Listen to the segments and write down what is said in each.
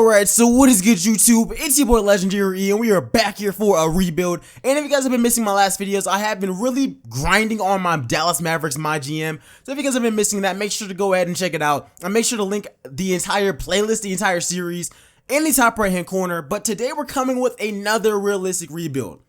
Alright, so what is good, YouTube? It's your boy LegendaryEA, and we are back here for a rebuild. And if you guys have been missing my last videos, I have been really grinding on my Dallas Mavericks, my GM. So if you guys have been missing that, make sure to go ahead and check it out. And make sure to link the entire playlist, the entire series, in the top right hand corner. But today we're coming with another realistic rebuild.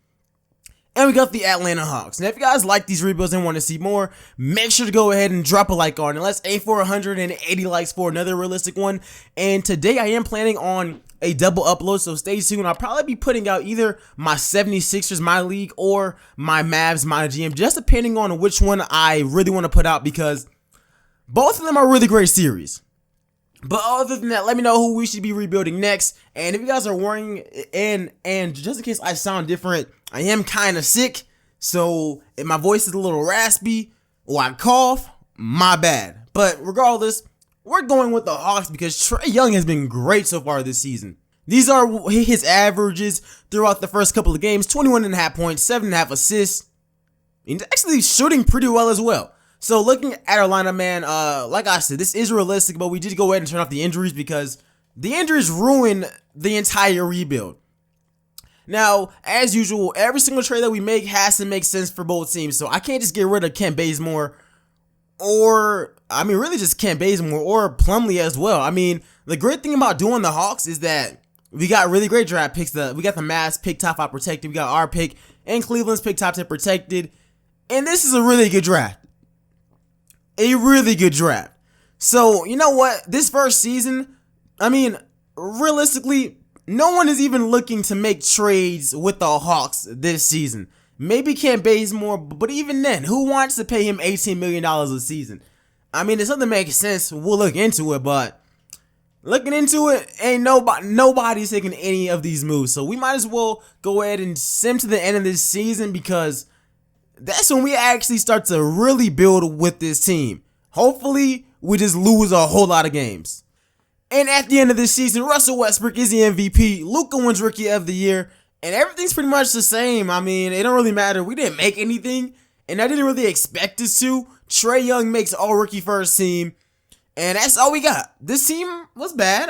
And we got the Atlanta Hawks. Now, if you guys like these rebuilds and want to see more, make sure to go ahead and drop a like on it. Let's aim for 180 likes for another realistic one. And today I am planning on a double upload, so stay tuned. I'll probably be putting out either my 76ers, my league, or my Mavs, my GM, just depending on which one I really want to put out, because both of them are really great series. But other than that, let me know who we should be rebuilding next. And if you guys are worrying, and just in case I sound different, I am kind of sick. So if my voice is a little raspy or I cough, my bad. But regardless, we're going with the Hawks because Trae Young has been great so far this season. These are his averages throughout the first couple of games: 21.5 points, 7.5 assists. He's actually shooting pretty well as well. So looking at our lineup, man, like I said, this is realistic, but we did go ahead and turn off the injuries because the injuries ruin the entire rebuild. Now, as usual, every single trade that we make has to make sense for both teams. So I can't just get rid of Kent Bazemore or, really just Kent Bazemore or Plumlee as well. I mean, the great thing about doing the Hawks is that we got really great draft picks. We got the Mavs pick top 5 protected. We got our pick and Cleveland's pick top 10 protected. And this is a really good draft. A really good draft. So, you know what? This first season, realistically, no one is even looking to make trades with the Hawks this season. Maybe Kent Bazemore, but even then, who wants to pay him $18 million a season? If something makes sense, we'll look into it, but looking into it, ain't nobody's taking any of these moves. So we might as well go ahead and sim to the end of this season, because that's when we actually start to really build with this team. Hopefully, we just lose a whole lot of games. And at the end of this season, Russell Westbrook is the MVP. Luka wins Rookie of the Year. And everything's pretty much the same. It don't really matter. We didn't make anything, and I didn't really expect us to. Trae Young makes All-Rookie First Team. And that's all we got. This team was bad.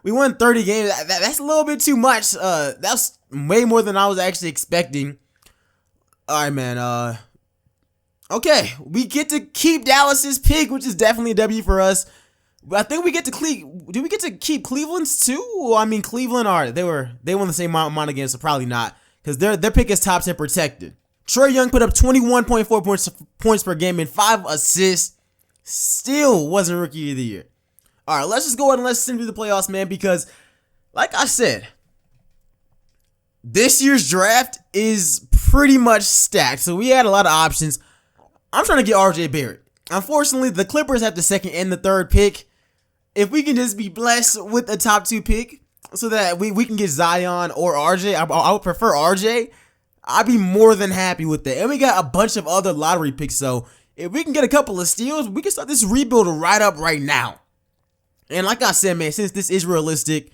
We won 30 games. That's a little bit too much. That's way more than I was actually expecting. Alright, man, okay, we get to keep Dallas's pick, which is definitely a W for us. But I think we get to do we get to keep Cleveland's too? Cleveland, they won the same amount again, so probably not, because their pick is top 10 protected. Trae Young put up 21.4 points per game and 5 assists. Still wasn't Rookie of the Year. Alright, let's just go ahead and let's sim through the playoffs, man, because, like I said, this year's draft is pretty much stacked, so we had a lot of options. I'm trying to get RJ Barrett. Unfortunately, the Clippers have the second and the third pick. If we can just be blessed with the top 2 pick so that we can get Zion or RJ, I would prefer RJ. I'd be more than happy with that. And we got a bunch of other lottery picks, so if we can get a couple of steals, we can start this rebuild right now. And like I said, man, since this is realistically,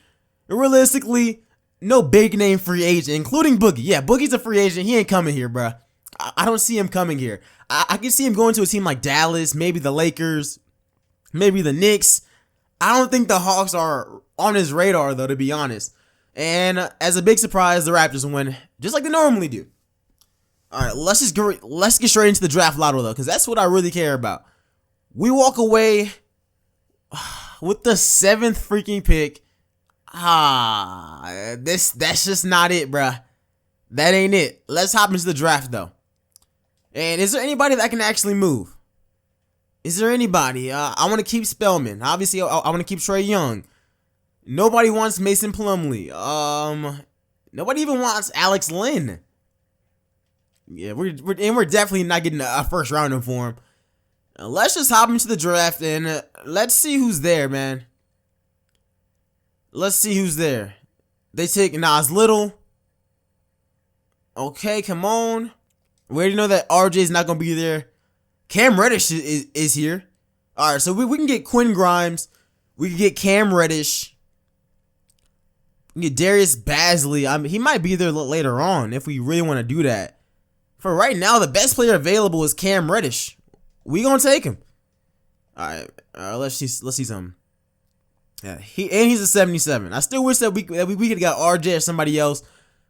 no big name free agent, including Boogie. Yeah, Boogie's a free agent. He ain't coming here, bruh. I don't see him coming here. I can see him going to a team like Dallas, maybe the Lakers, maybe the Knicks. I don't think the Hawks are on his radar, though, to be honest. And as a big surprise, the Raptors win, just like they normally do. All right, let's get straight into the draft lotto, though, because that's what I really care about. We walk away with the 7th freaking pick. That's just not it, bruh. That ain't it. Let's hop into the draft, though. And is there anybody that can actually move? Is there anybody? I want to keep Spellman. Obviously, I want to keep Trae Young. Nobody wants Mason Plumlee. Nobody even wants Alex Len. Yeah, we're definitely not getting a first rounder for him. Let's just hop into the draft and let's see who's there, man. Let's see who's there. They take Nas Little. Okay, come on. We already know that RJ is not going to be there. Cam Reddish is here. All right, so we can get Quinn Grimes. We can get Cam Reddish. We can get Darius Bazley. He might be there later on if we really want to do that. For right now, the best player available is Cam Reddish. We going to take him. All right, let's see something. Yeah, he's a 77. I still wish that we could have got RJ or somebody else,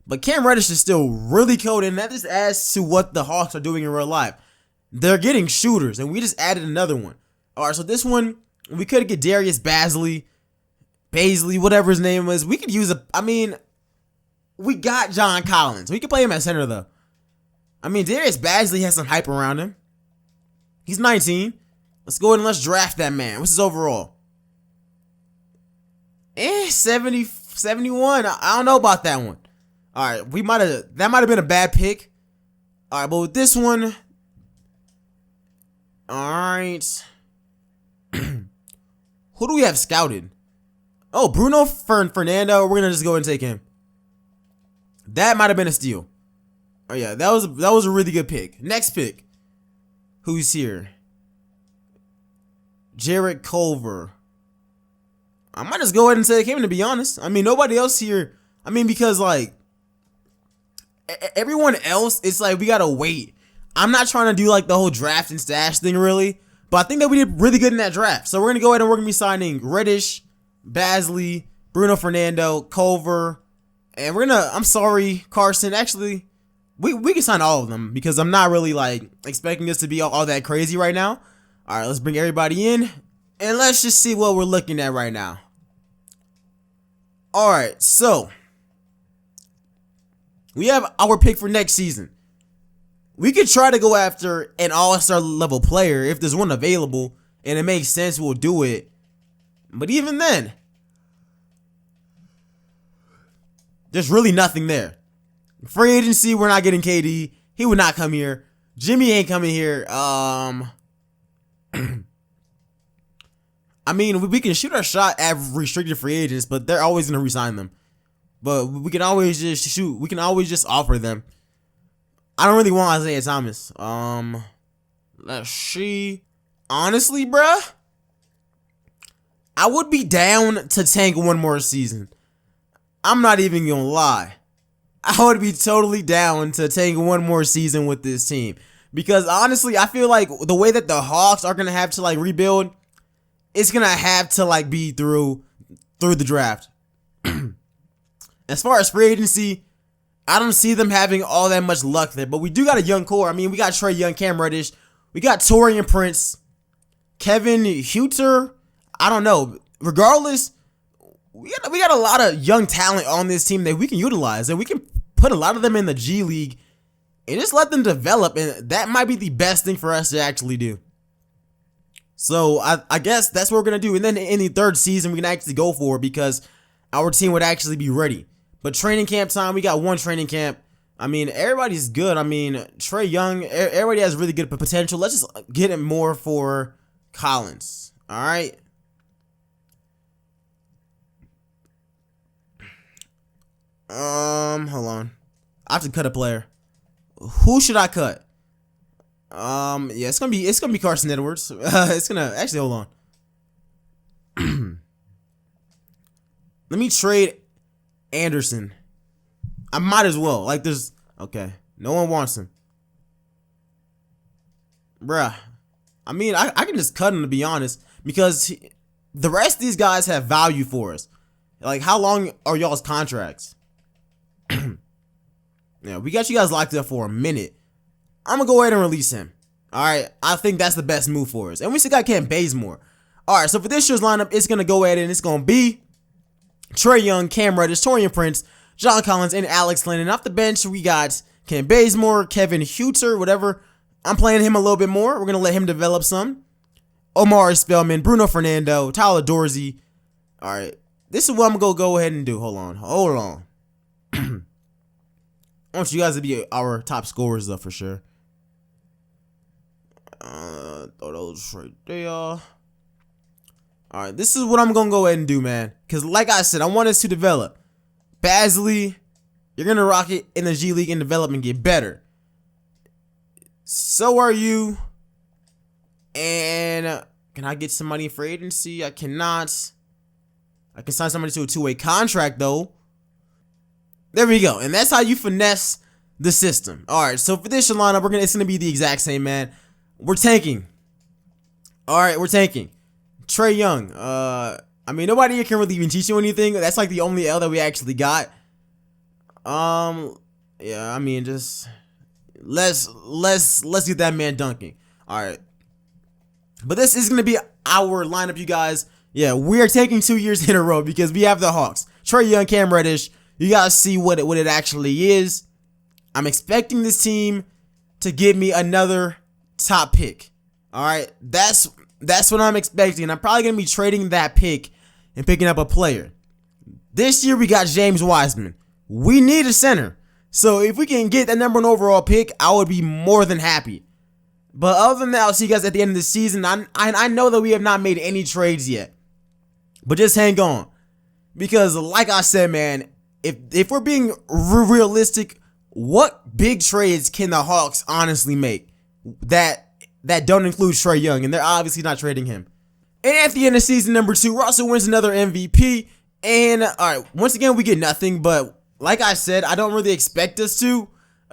but Cam Reddish is still really cold, and that just adds to what the Hawks are doing in real life. They're getting shooters, and we just added another one. All right, so this one we could get Darius Bazley, whatever his name was. We could use we got John Collins. We could play him at center though. Darius Bazley has some hype around him. He's 19. Let's go ahead and let's draft that man. What's his overall? 70, 71. I don't know about that one. All right, that might have been a bad pick. All right, but with this one, all right. Who do we have scouted? Oh, Bruno Fernando. We're gonna just go and take him. That might have been a steal. Oh yeah, that was a really good pick. Next pick. Who's here? Jarrett Culver. I might just go ahead and take him, to be honest. Nobody else here. Because like everyone else, it's like we gotta wait. I'm not trying to do like the whole draft and stash thing really, but I think that we did really good in that draft. So we're gonna go ahead and we're gonna be signing Reddish, Bazley, Bruno Fernando, Culver, and we're gonna. I'm sorry, Carson. Actually, we can sign all of them because I'm not really like expecting this to be all that crazy right now. All right, let's bring everybody in and let's just see what we're looking at right now. All right, so we have our pick for next season. We could try to go after an all-star level player if there's one available and it makes sense, we'll do it. But even then, there's really nothing there. Free agency, we're not getting KD. He would not come here. Jimmy ain't coming here. We can shoot our shot at restricted free agents, but they're always going to resign them. But we can always just shoot. We can always just offer them. I don't really want Isaiah Thomas. Let's see. Honestly, bruh, I would be down to tank one more season. I'm not even gonna lie. I would be totally down to tank one more season with this team. Because honestly, I feel like the way that the Hawks are gonna have to like rebuild, it's gonna have to like be through the draft. As far as free agency, I don't see them having all that much luck there. But we do got a young core. We got Trae Young, Cam Reddish. We got Taurean Prince, Kevin Huerter. I don't know. Regardless, we got a lot of young talent on this team that we can utilize. And we can put a lot of them in the G League and just let them develop. And that might be the best thing for us to actually do. So I guess that's what we're going to do. And then in the third season, we can actually go for it because our team would actually be ready. But training camp time, we got one training camp. Everybody's good. Trae Young, everybody has really good potential. Let's just get it more for Collins. All right. Hold on. I have to cut a player. Who should I cut? Yeah, it's gonna be Carson Edwards. It's gonna actually hold on. Let me trade Anderson. I might as well. Okay. No one wants him. Bruh. I can just cut him, to be honest, because the rest of these guys have value for us. Like, how long are y'all's contracts? Yeah, we got you guys locked up for a minute. I'm gonna go ahead and release him. Alright, I think that's the best move for us. And we still got Cam Bazemore. Alright, so for this year's lineup, it's gonna go ahead and it's gonna be Trae Young, Cam Reddish, Taurean Prince, John Collins, and Alex Len. And off the bench, we got Cam Bazemore, Kevin Huerter, whatever. I'm playing him a little bit more. We're going to let him develop some. Omar Spellman, Bruno Fernando, Tyler Dorsey. All right. This is what I'm going to go ahead and do. Hold on. I want you guys to be our top scorers, though, for sure. Throw those right there. All right. This is what I'm going to go ahead and do, man. Because like I said, I want us to develop. Bazley, you're going to rock it in the G League and develop and get better. So are you. And can I get somebody in free agency? I cannot. I can sign somebody to a two-way contract, though. There we go. And that's how you finesse the system. All right, so for this lineup, it's going to be the exact same, man. We're tanking. All right, we're tanking. Trae Young. I mean, nobody here can really even teach you anything. That's like the only L that we actually got. Yeah, I mean, just let's get that man dunking. All right, but this is gonna be our lineup, you guys. Yeah, we are taking 2 years in a row because we have the Hawks, Trae Young, Cam Reddish. You guys see what it actually is. I'm expecting this team to give me another top pick. All right, that's what I'm expecting. I'm probably gonna be trading that pick and picking up a player. This year we got James Wiseman. We need a center. So if we can get that #1 overall pick, I would be more than happy. But other than that, I'll see you guys at the end of the season. I know that we have not made any trades yet. But just hang on. Because like I said, man, if we're being realistic, what big trades can the Hawks honestly make that don't include Trae Young? And they're obviously not trading him. And at the end of season #2, Russell wins another MVP. And all right, once again, we get nothing. But like I said, I don't really expect us to.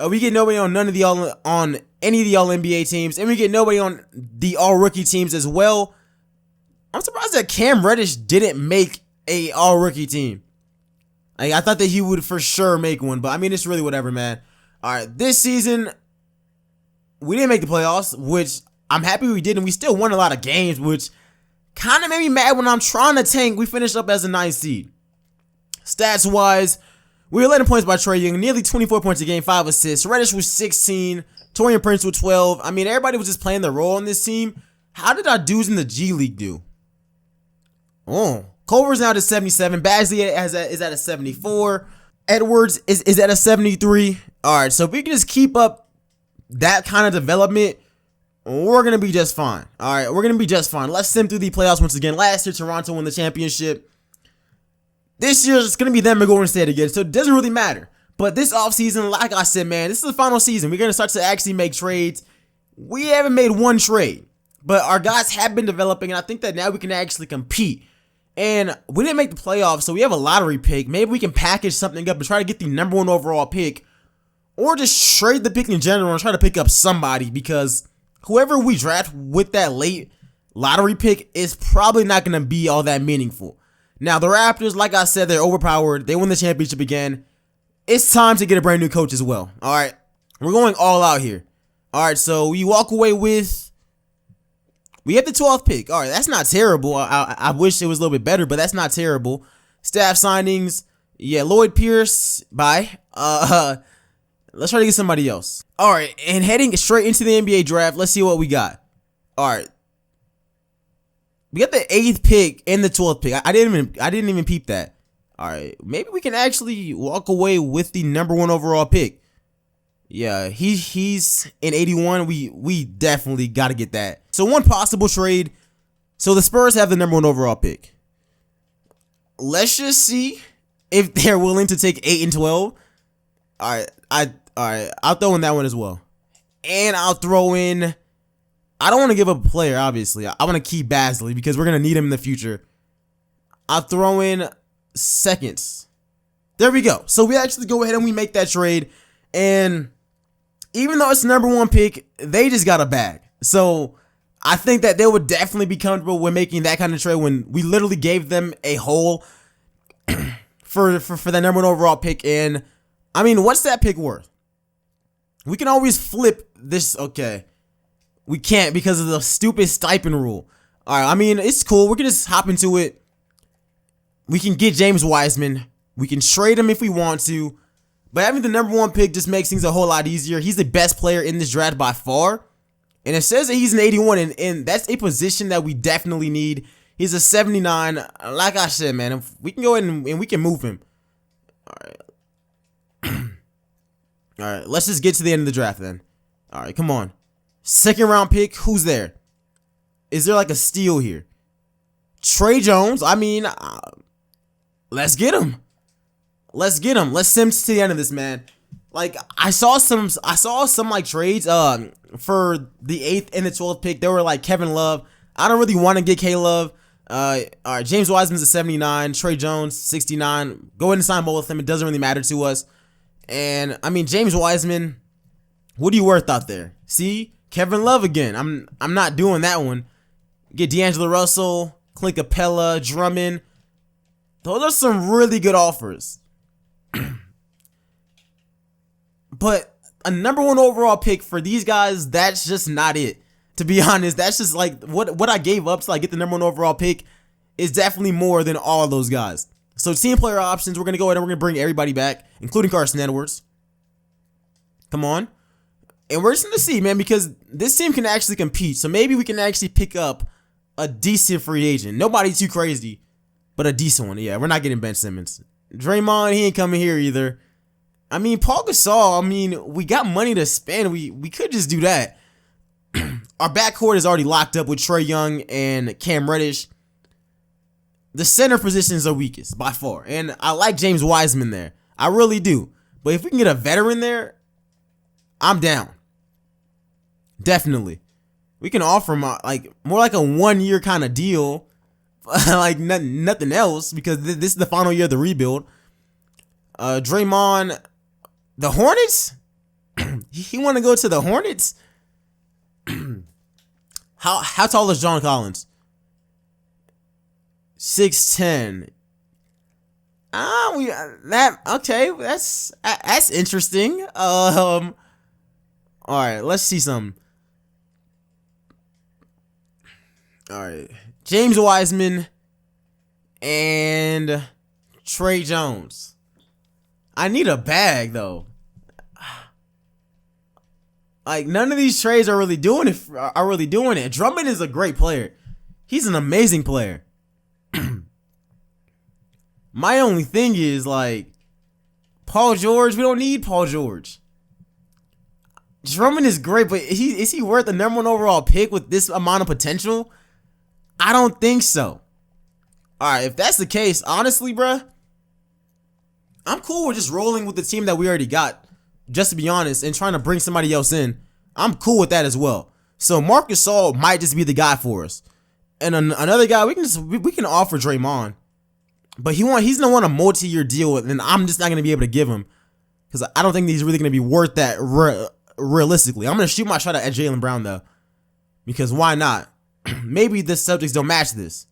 We get nobody on any of the All NBA teams, and we get nobody on the All Rookie teams as well. I'm surprised that Cam Reddish didn't make a All Rookie team. I thought that he would for sure make one, but I mean, it's really whatever, man. All right, this season we didn't make the playoffs, which I'm happy we did, and we still won a lot of games, which kind of made me mad when I'm trying to tank. We finished up as a 9th seed. Stats wise, we were 11 points by Trae Young, nearly 24 points a game, 5 assists. Reddish was 16, Torian Prince with 12. I mean, everybody was just playing their role on this team. How did our dudes in the G League do? Oh, Culver's now to 77. Bagley is at a 74. Edwards is at a 73. All right, so if we can just keep up that kind of development, we're going to be just fine. All right, we're going to be just fine. Let's sim through the playoffs once again. Last year, Toronto won the championship. This year, it's going to be them and Golden State again, so it doesn't really matter. But this offseason, like I said, man, this is the final season. We're going to start to actually make trades. We haven't made one trade, but our guys have been developing, and I think that now we can actually compete. And we didn't make the playoffs, so we have a lottery pick. Maybe we can package something up and try to get the #1 overall pick, or just trade the pick in general and try to pick up somebody, because whoever we draft with that late lottery pick is probably not going to be all that meaningful. Now, the Raptors, like I said, they're overpowered. They won the championship again. It's time to get a brand new coach as well. All right, we're going all out here. All right, so we walk away with... We have the 12th pick. All right, that's not terrible. I wish it was a little bit better, but that's not terrible. Staff signings. Yeah, Lloyd Pierce. Bye. Let's try to get somebody else. All right, and heading straight into the NBA draft, let's see what we got. All right. We got the 8th pick and the 12th pick. I didn't even peep that. All right, maybe we can actually walk away with the #1 overall pick. Yeah, he's in 81. We definitely got to get that. So one possible trade. So the Spurs have the #1 overall pick. Let's just see if they're willing to take 8 and 12. All right, I'll throw in that one as well. And I'll throw in... I don't want to give up a player, obviously. I want to keep Bagley because we're going to need him in the future. I'll throw in seconds. There we go. So we actually go ahead and we make that trade. And even though it's the #1 pick, they just got a bag. So I think that they would definitely be comfortable with making that kind of trade when we literally gave them a hole for that #1 overall pick. And I mean, what's that pick worth? We can always flip this. Okay. We can't because of the stupid stipend rule. All right, I mean, it's cool. We can just hop into it. We can get James Wiseman. We can trade him if we want to. But having the #1 pick just makes things a whole lot easier. He's the best player in this draft by far. And it says that he's an 81, and that's a position that we definitely need. He's a 79. Like I said, man, if we can go ahead and we can move him. All right. All right, let's just get to the end of the draft then. All right, come on. 2nd round pick, who's there? Is there like a steal here? Trae Jones, I mean, let's get him. Let's get him. Let's sim to the end of this, man. Like, I saw some like trades for the 8th and the 12th pick. They were like Kevin Love. I don't really want to get K-Love. All right, James Wiseman's a 79. Trae Jones, 69. Go ahead and sign both of them. It doesn't really matter to us. And, I mean, James Wiseman, what are you worth out there? See? Kevin Love again. I'm not doing that one. Get D'Angelo Russell. Clint Capella, Drummond. Those are some really good offers. But a #1 overall pick for these guys, that's just not it. To be honest, that's just like what I gave up to like get the #1 overall pick is definitely more than all of those guys. So team player options, we're going to go ahead and we're going to bring everybody back, including Carson Edwards. Come on. And we're just going to see, man, because this team can actually compete. So maybe we can actually pick up a decent free agent. Nobody too crazy, but a decent one. Yeah, we're not getting Ben Simmons. Draymond, he ain't coming here either. I mean, Paul Gasol, I mean, we got money to spend. We could just do that. Our backcourt is already locked up with Trae Young and Cam Reddish. The center position is the weakest by far. And I like James Wiseman there. I really do. But if we can get a veteran there, I'm down. Definitely. We can offer him like more like a 1-year kind of deal. Like nothing else, because this is the final year of the rebuild. Draymond, the Hornets? He want to go to the Hornets? How tall is John Collins? 6'10". Okay, that's interesting. All right, let's see some. All right, James Wiseman and Trae Jones. I need a bag though. Like none of these trades are really doing it. Drummond is a great player. He's an amazing player. My only thing is like Paul George. We don't need Paul George. Drummond is great, but is he worth the #1 overall pick with this amount of potential? I don't think so. All right, if that's the case, honestly, bruh, I'm cool with just rolling with the team that we already got, just to be honest, and trying to bring somebody else in. I'm cool with that as well. So Marc Gasol might just be the guy for us. And another guy, we can offer Draymond. But he's gonna want a multi-year deal, and I'm just not gonna be able to give him, because I don't think he's really gonna be worth that realistically. I'm gonna shoot my shot at Jaylen Brown though, because why not? Maybe the Celtics don't match this.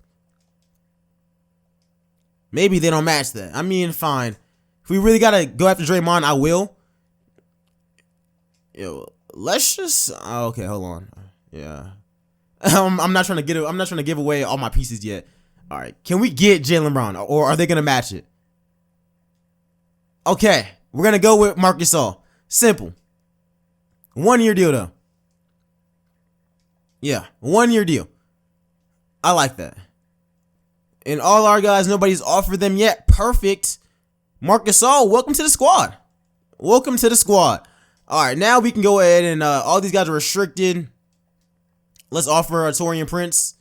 Maybe they don't match that. I mean, fine. If we really gotta go after Draymond, I will. Yo, let's just. Okay, hold on. Yeah, I'm not trying to give away all my pieces yet. All right, can we get Jaylen Brown, or are they gonna match it? Okay, we're gonna go with Marc Gasol. Simple. 1-year deal though. Yeah, 1-year deal. I like that. And all our guys, nobody's offered them yet. Perfect. Marc Gasol, welcome to the squad. Welcome to the squad. All right, now we can go ahead and all these guys are restricted. Let's offer Taurean Prince.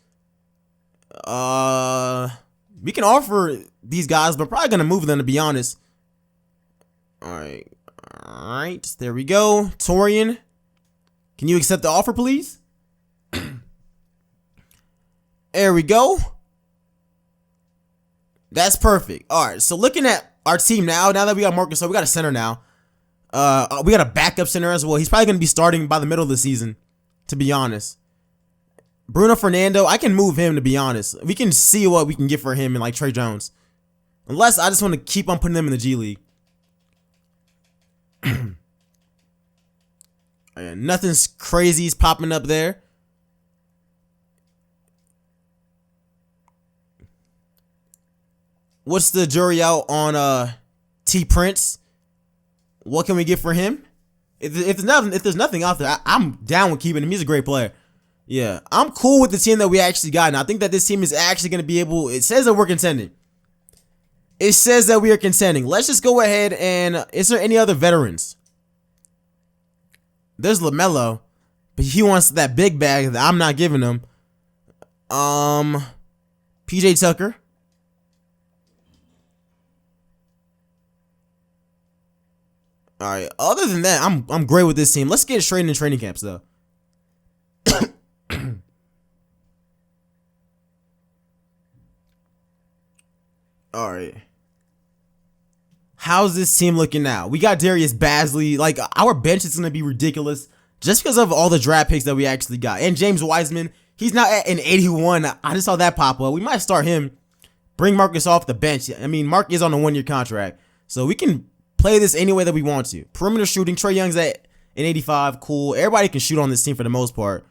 We can offer these guys, but probably gonna move them, to be honest. All right, there we go. Taurean, can you accept the offer, please? There we go. That's perfect. All right, so looking at our team now that we got Marc Gasol, we got a center now. We got a backup center as well. He's probably gonna be starting by the middle of the season, to be honest. Bruno Fernando, I can move him, to be honest. We can see what we can get for him and like Trae Jones. Unless I just want to keep on putting them in the G League. Nothing's crazy's popping up there. What's the jury out on T Prince? What can we get for him? If there's nothing out there, I'm down with keeping him. He's a great player. Yeah, I'm cool with the team that we actually got. And I think that this team is actually going to be able. It says that we're contending. It says that we are contending. Let's just go ahead and. Is there any other veterans? There's LaMelo, but he wants that big bag that I'm not giving him. PJ Tucker. All right. Other than that, I'm great with this team. Let's get straight into training camps though. All right. How's this team looking now? We got Darius Bazley. Like, our bench is going to be ridiculous. just because of all the draft picks that we actually got. And James Wiseman, he's not at an 81. I just saw that pop up. We might start him. Bring Marcus off the bench. I mean, Mark is on a 1-year contract, so we can play this any way that we want to. Perimeter shooting, Trae Young's at an 85. Cool. Everybody can shoot on this team for the most part.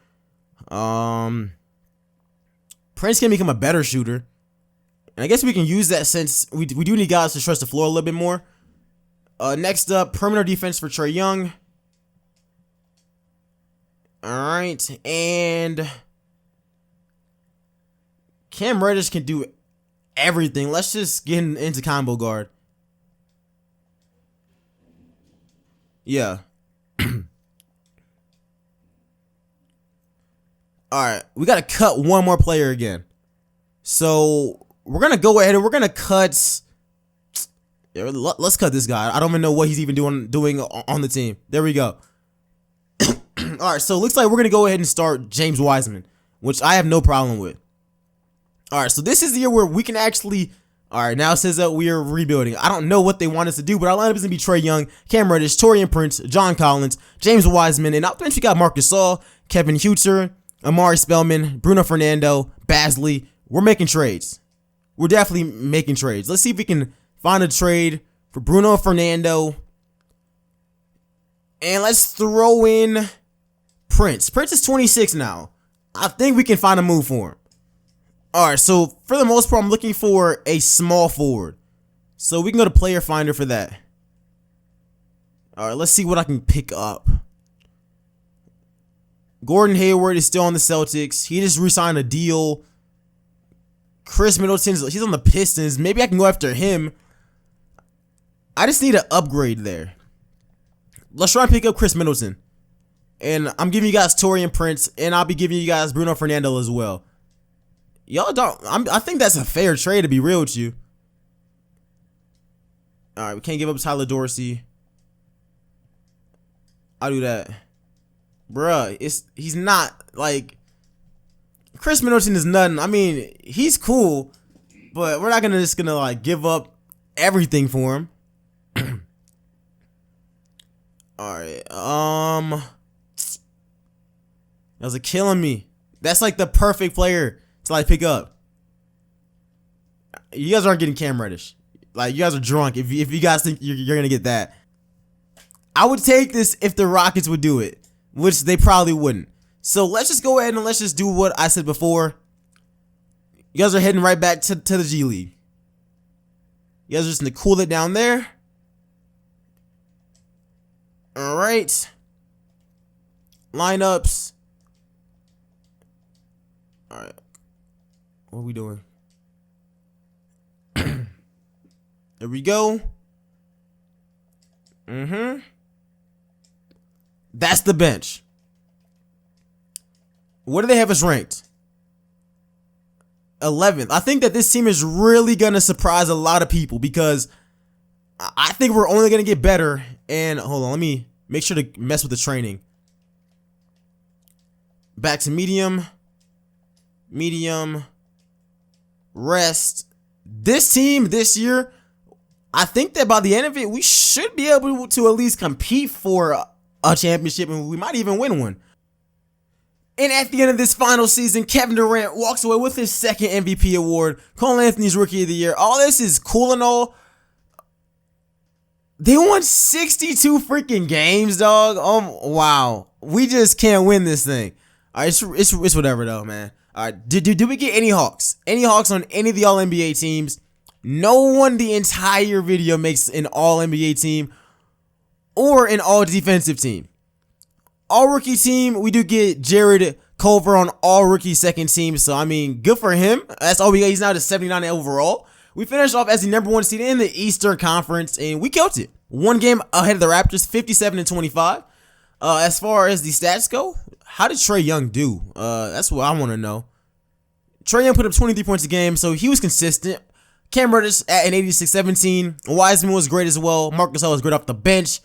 Prince can become a better shooter. And I guess we can use that since we do need guys to stretch the floor a little bit more. Next up, perimeter defense for Trae Young. Alright, and Cam Reddish can do everything. Let's just get into combo guard. Yeah. Alright, we gotta cut one more player again. So we're gonna go ahead and we're gonna cut. Let's cut this guy. I don't even know what he's even doing on the team. There we go. Alright, so it looks like we're gonna go ahead and start James Wiseman, which I have no problem with. Alright, so this is the year where we can actually. Alright, now it says that we are rebuilding. I don't know what they want us to do, but our lineup is gonna be Trae Young, Cam Reddish, Taurean Prince, John Collins, James Wiseman, and out bench we got Marcus Gasol, Kevin Huerter, Amari Spellman, Bruno Fernando, Basley. We're making trades. We're definitely making trades. Let's see if we can find a trade for Bruno Fernando. And let's throw in Prince. Prince is 26 now. I think we can find a move for him. Alright, so for the most part, I'm looking for a small forward. So we can go to Player Finder for that. Alright, let's see what I can pick up. Gordon Hayward is still on the Celtics. He just re-signed a deal. Chris Middleton's, he's on the Pistons. Maybe I can go after him. I just need an upgrade there. Let's try and pick up Chris Middleton. And I'm giving you guys Taurean Prince, and I'll be giving you guys Bruno Fernando as well. Y'all don't. I think that's a fair trade, to be real with you. All right, we can't give up Tyler Dorsey. I'll do that, bruh. He's not like Chris Middleton is nothing. I mean, he's cool, but we're not just gonna like give up everything for him. All right. That was killing me. That's like the perfect player to like pick up. You guys aren't getting Cam Reddish. Like, you guys are drunk if you guys think you're gonna get that. I would take this if the Rockets would do it, which they probably wouldn't. So let's just go ahead and let's just do what I said before. You guys are heading right back to the G League. You guys are just gonna cool it down there. All right. Lineups. All right. What are we doing? There we go. That's the bench. What do they have us ranked? 11th. I think that this team is really going to surprise a lot of people because I think we're only going to get better. And hold on, let me make sure to mess with the training. Back to medium. Medium. Rest. This team this year, I think that by the end of it, we should be able to at least compete for a championship, and we might even win one. And at the end of this final season, Kevin Durant walks away with his second MVP award. Cole Anthony's Rookie of the Year. All this is cool and all. They won 62 freaking games, dog. Oh, wow. We just can't win this thing. All right, it's whatever, though, man. All right, did we get any Hawks? Any Hawks on any of the All-NBA teams? No one the entire video makes an All-NBA team or an All-Defensive team. All-Rookie team, we do get Jared Culver on All-Rookie second team. So, I mean, good for him. That's all we got. He's now to 79 overall. We finished off as the #1 seed in the Eastern Conference, and we killed it. One game ahead of the Raptors, 57-25. As far as the stats go, how did Trae Young do? That's what I want to know. Trae Young put up 23 points a game, so he was consistent. Cam Reddish at an 86-17. Wiseman was great as well. Marcus Gasol was great off the bench.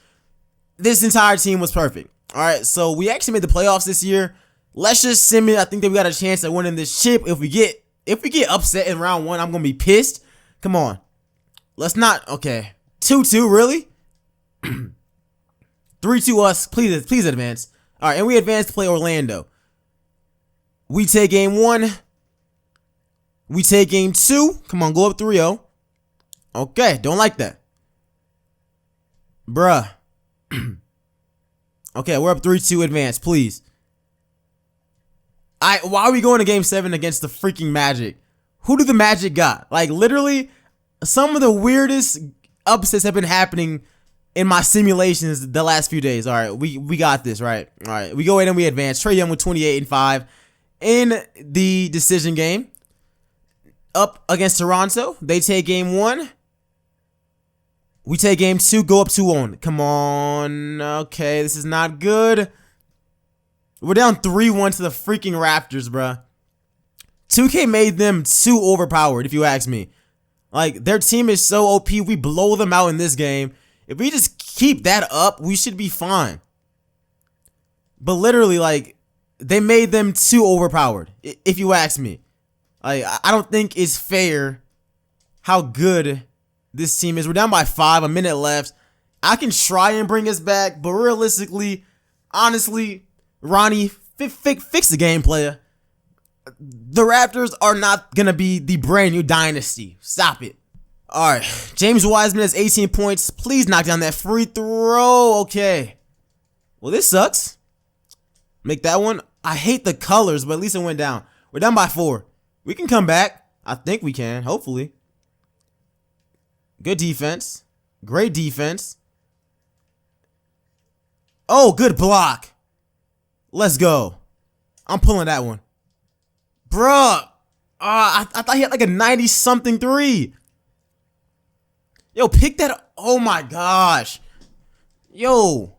This entire team was perfect. All right, so we actually made the playoffs this year. Let's just send me. I think that we got a chance at winning this chip. If we get upset in round 1, I'm gonna be pissed. Come on, let's not. Okay, 2-2, really? 3-2 us. Please advance. All right, and we advance to play Orlando. We take game 1. We take game 2. Come on, go up 3-0. Okay, don't like that. Bruh. Okay, we're up 3-2 advance, please. Why are we going to game 7 against the freaking Magic? Who do the Magic got? Like, literally, some of the weirdest upsets have been happening in my simulations the last few days. All right, we got this, right? All right, we go in and we advance. Trae Young with 28 and 5 in the decision game. Up against Toronto. They take game 1. We take game 2, go up 2-0. Come on. Okay, this is not good. We're down 3-1 to the freaking Raptors, bruh. 2K made them too overpowered, if you ask me. Like, their team is so OP, we blow them out in this game. If we just keep that up, we should be fine. But literally, like, they made them too overpowered, if you ask me. Like, I don't think it's fair how good this team is. We're down by 5, a minute left. I can try and bring us back, but realistically, honestly, Ronnie, fix the game, player. The Raptors are not going to be the brand new dynasty. Stop it. All right, James Wiseman has 18 points. Please knock down that free throw. Okay. Well, this sucks. Make that one. I hate the colors, but at least it went down. We're down by 4. We can come back. I think we can, hopefully. Good defense. Great defense. Oh, good block. Let's go. I'm pulling that one. Bruh. I thought he had like a 90-something 3. Yo, pick that up. Oh my gosh. Yo.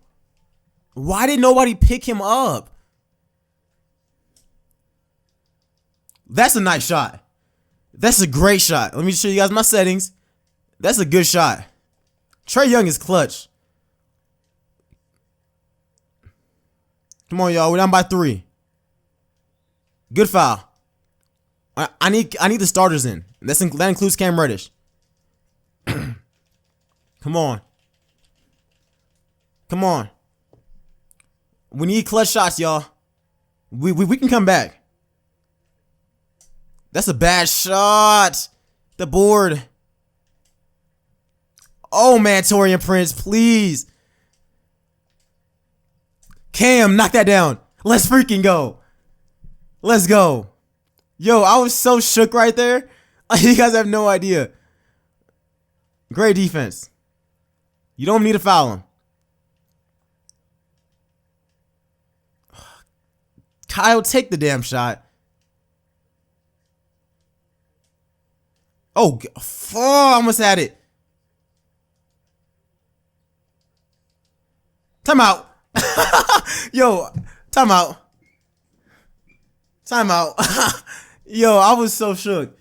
Why did nobody pick him up? That's a nice shot. That's a great shot. Let me show you guys my settings. That's a good shot. Trae Young is clutch. Come on, y'all. We're down by 3. Good foul. I need the starters in. That includes Cam Reddish. Come on. Come on. We need clutch shots, y'all. We can come back. That's a bad shot. The board. Oh, man, Torian Prince, please. Cam, knock that down. Let's freaking go. Let's go. Yo, I was so shook right there. You guys have no idea. Great defense. You don't need to foul him. Kyle, take the damn shot. Oh, I almost had it. Timeout. Yo, timeout. Timeout. Yo, I was so shook.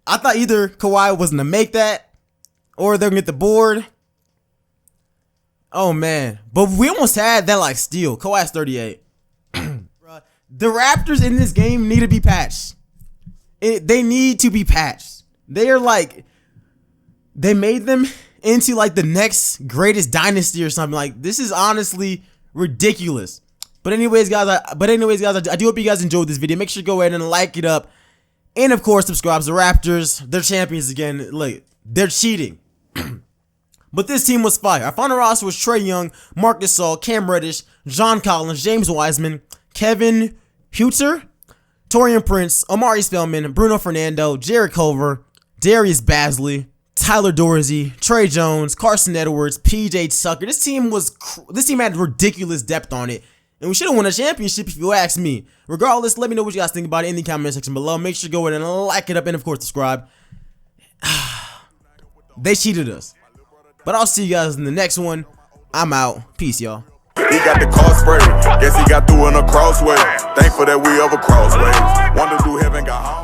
I thought either Kawhi wasn't to make that or they're going to get the board. Oh, man. But we almost had that like steal. Kawhi's 38. The Raptors in this game need to be patched. They need to be patched. They are like, they made them into like the next greatest dynasty or something. Like, this is honestly ridiculous. But anyways, guys, I do hope you guys enjoyed this video. Make sure to go ahead and like it up. And of course, subscribe to the Raptors. They're champions again. Like, they're cheating. But this team was fire. Our final roster was Trae Young, Marc Gasol, Cam Reddish, John Collins, James Wiseman, Kevin Huerter, Torian Prince, Omari Spellman, Bruno Fernando, Jared Culver, Darius Bazley, Tyler Dorsey, Trey Jones, Carson Edwards, PJ Tucker. This team had ridiculous depth on it, and we should have won a championship if you ask me. Regardless, let me know what you guys think about it in the comment section below. Make sure to go ahead and like it up, and of course subscribe. They cheated us, but I'll see you guys in the next one. I'm out. Peace, y'all. He got the car sprayed. Guess he got through in a crossway. Thankful that we over crossways. Wonder do heaven got home.